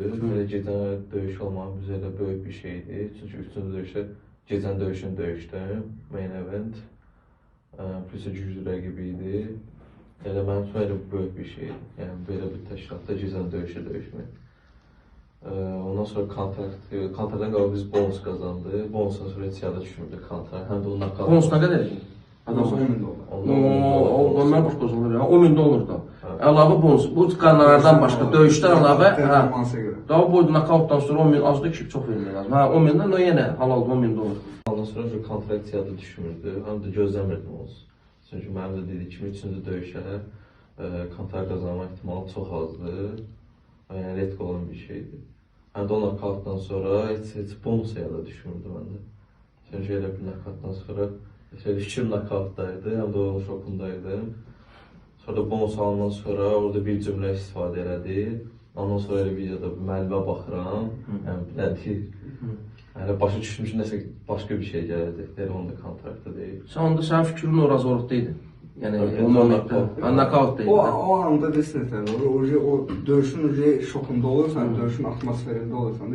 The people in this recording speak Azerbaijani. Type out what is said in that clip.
Belə gecən döyüş olmağım bizə elə böyük bir şeydir. Çünki 3-cü döyüşdə gecən döyüşünü döyüşdüm. Main event. Plus güclü rəqibi idi. Elə mənim üçün elə böyük bir şeydir. Yəni belə bir təşkilatda gecən döyüşü döyüşmək. Ondan sonra kontraktdan qabaq biz bonus qazandı. Bonusdan sonra heç yada düşmürdü kontrakt. Həm də onun nakavt. Bonus nə qədər idi? Adam $10.000. Ondan başqa olur ya. $10.000 da. Əlavə bonus. Bu qanunlardan başqa döyüşdən əlavə, Performansa görə. daha boyda nakavtdan sonra 10.000 azdır ki, çox vermək lazım. Hə, 10.000-dən yenə halal $10.000. Ondan sonra bir kontrakt yada düşmürdü. Həm də gözləmirdim olsun. Çünki mənim də dediyi kimi 3-cü döyüşə kontrakt qazanma ehtimalı çox azdır. Yəni redk olan bir şeydir. Həm də o nakavtdan sonra heç bonus yada düşmürdü məndə. Çünki elə bir nakavtdan sonra fikrim nakavtdaydı, həm də onun şokundaydım. Sonra da bonus alandan sonra orada bir cümlə istifadə elədi. Ondan sonra elə videoda müəllimə baxıram. Yəni bilədik. Yəni başa düşdüm ki, nəsə başqa bir şey gələcək. Elə onda kontraktda deyil. Sən onda sənin fikrin o razılıqda idi. Yəni o momentdə. Nakavtda idi. O anda desən, o döyüşün şokunda olursan, döyüşün atmosferində olursan.